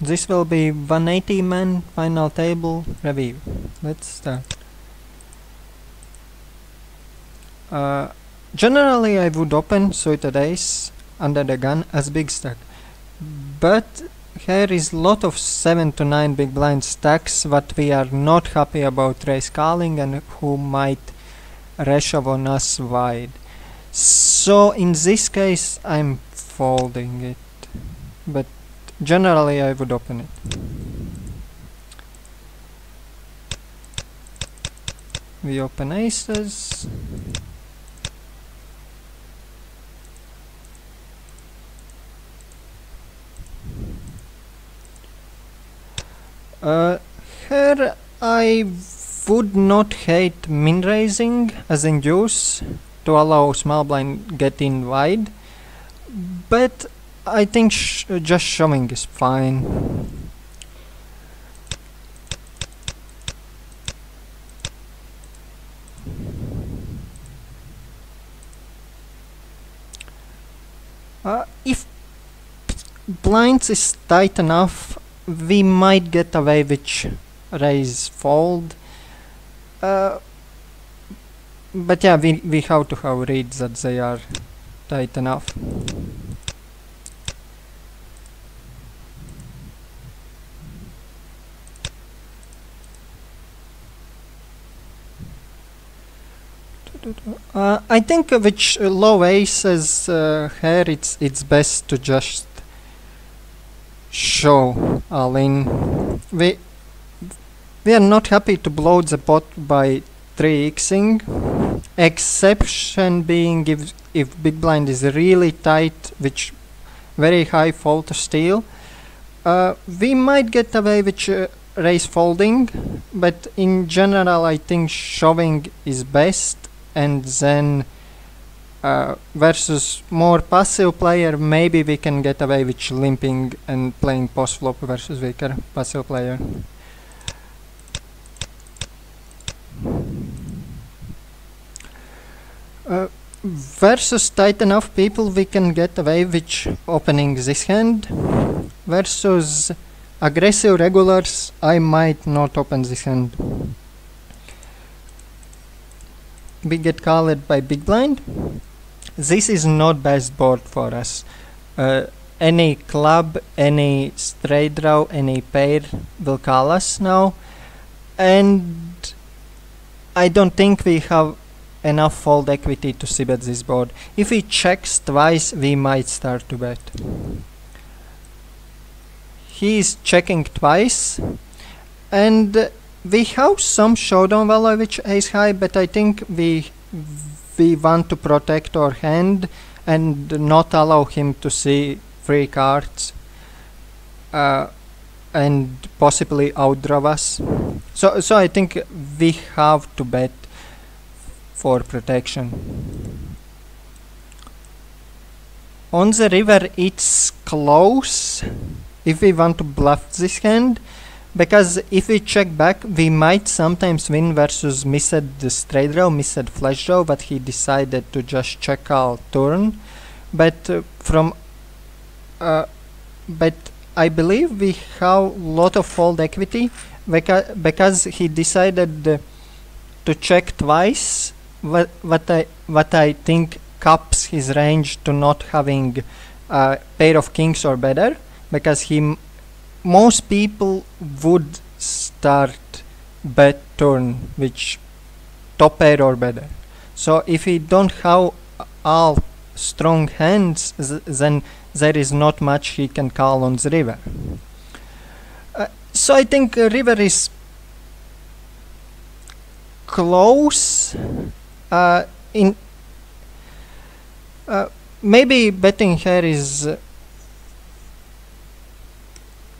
This will be 180 man final table review. Let's start. Generally I would open suited ace under the gun as big stack, but here is lot of 7 to 9 big blind stacks what we are not happy about raise calling and who might reshove on us wide. So in this case I'm folding it, but generally I would open it. We open aces. Here I would not hate min raising as in deuce to allow small blind get in wide, but I think just shoving is fine. If blinds is tight enough, we might get away with raise fold, but yeah, we have to have reads that they are tight enough. I think with low aces here it's best to just show all in. We are not happy to blow the pot by 3xing, exception being if big blind is really tight with very high fold to steal. We might get away with raise folding, but in general I think shoving is best, and then versus more passive player maybe we can get away with limping and playing post flop versus weaker passive player. Versus tight enough people we can get away with opening this hand. Versus aggressive regulars I might not open this hand. We get called by big blind. This is not best board for us. Any club, any straight draw, any pair will call us now, and I don't think we have enough fold equity to see bet this board. If he checks twice, we might start to bet. He is checking twice, and we have some showdown value which ace high, but I think we want to protect our hand and not allow him to see free cards and possibly outdraw us. So I think we have to bet for protection. On the river it's close if we want to bluff this hand, because if we check back we might sometimes win versus missed the straight draw, missed flush draw, but he decided to just check our turn. But but I believe we have lot of fold equity because he decided to check twice, what I think caps his range to not having a pair of kings or better, because most people would start bet turn which top pair or better. So if we don't have all strong hands, then there is not much he can call on the river. So I think river is close. Maybe betting here is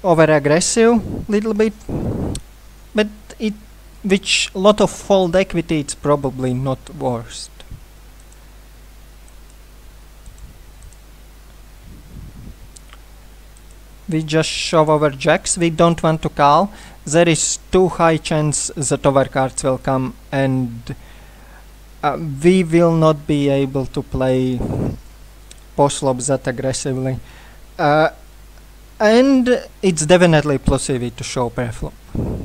over aggressive little bit, but it with lot of fold equity it's probably not worst. We just shove over jacks. We don't want to call. there is too high chance that overcards will come, and we will not be able to play postflop that aggressively. And it's definitely plus EV to show preflop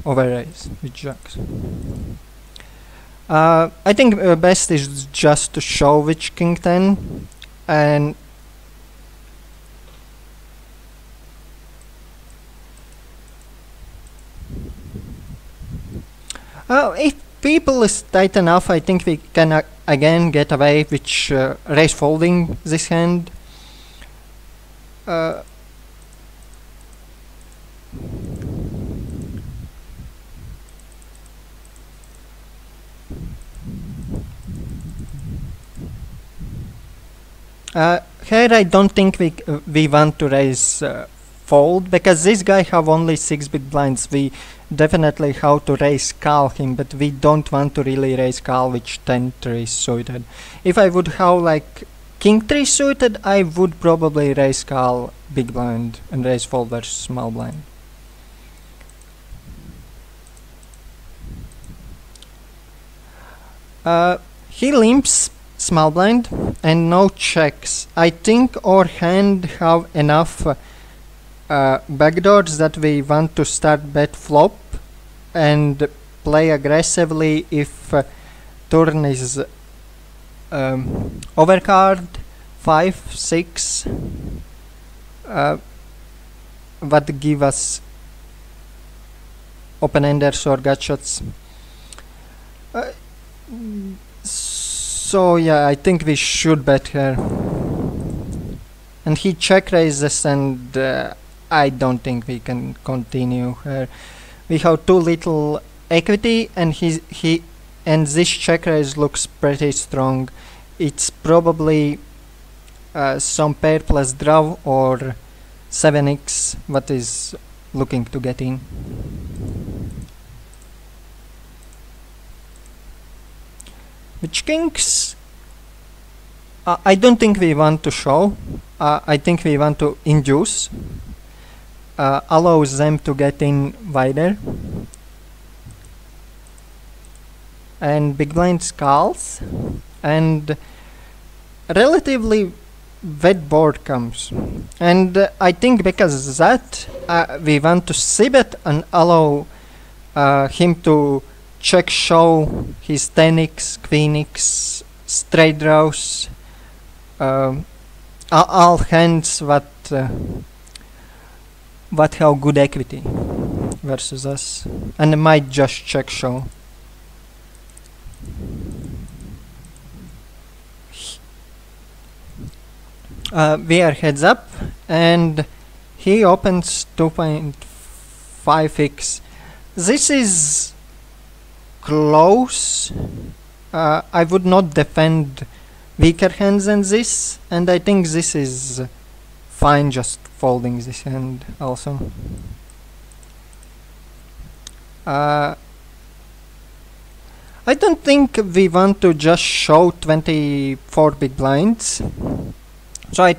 over raise with jacks. I think best is just to show which king 10, and if people is tight enough, I think we can again get away with raise folding this hand. Here I don't think we want to raise fold, because this guy have only 6 big blinds. We definitely have to raise call him, but we don't want to really raise call with 10-3 suited. If I would have like king 3 suited, I would probably raise call big blind and raise fold versus small blind. He limps small blind and no checks. I think our hand have enough backdoors that we want to start bet flop and play aggressively if turn is overcard 5, 6, what give us open-enders or gut shots. So yeah, I think we should bet here. And he check raises, and I don't think we can continue here. We have too little equity, and and this check raise looks pretty strong. It's probably some pair plus draw or 7x what is looking to get in. Which kings? I don't think we want to show. I think we want to induce. Allows them to get in wider. And big blind calls. And relatively wet board comes. And I think because of that, we want to see bet and allow him to check show his 10x, queen-x, straight draws, all hands what have good equity versus us, and might just check show. We are heads up, and he opens 2.5x. This is close. I would not defend weaker hands than this, and I think this is fine just folding this hand also. I don't think we want to just show 24 big blinds, so I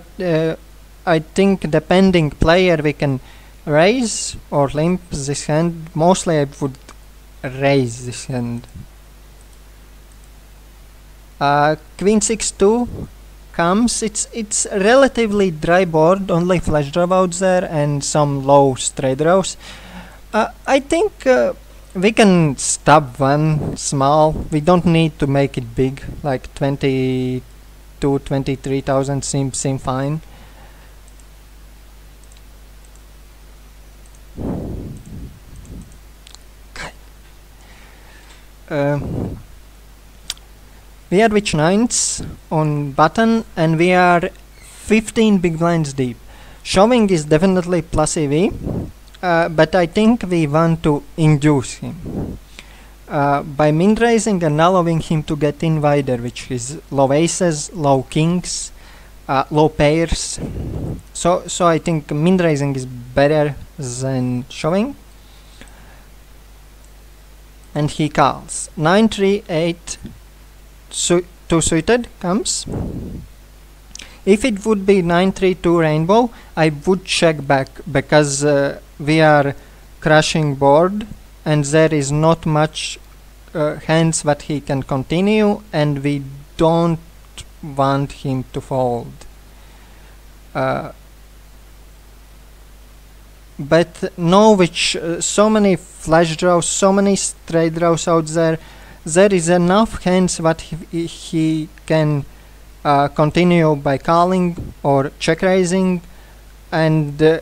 think depending player we can raise or limp this hand. Mostly I would raise this hand. Queen 6-2 comes. It's relatively dry board, only flush draw out there and some low straight draws. I think we can stop one small. We don't need to make it big, like 22,000-23,000 seem fine. We are with 9s on button, and we are 15 big blinds deep. Showing is definitely plus EV, but I think we want to induce him by min raising and allowing him to get in wider, which is low aces, low kings, low pairs. So I think min raising is better than showing. And he calls 9-3-8. 2 suited comes. If it would be 9-3-2 rainbow, I would check back, because we are crashing board, and there is not much hands that he can continue, and we don't want him to fold. But now with so many flash draws, so many straight draws out there, there is enough hands that he can continue by calling or check raising, and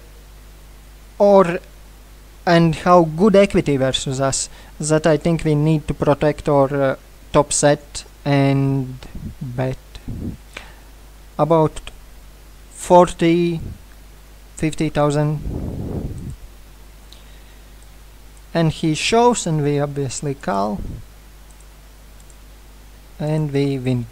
how good equity versus us that I think we need to protect our top set and bet about 40,000-50,000, and he shows, and we obviously call, and we win.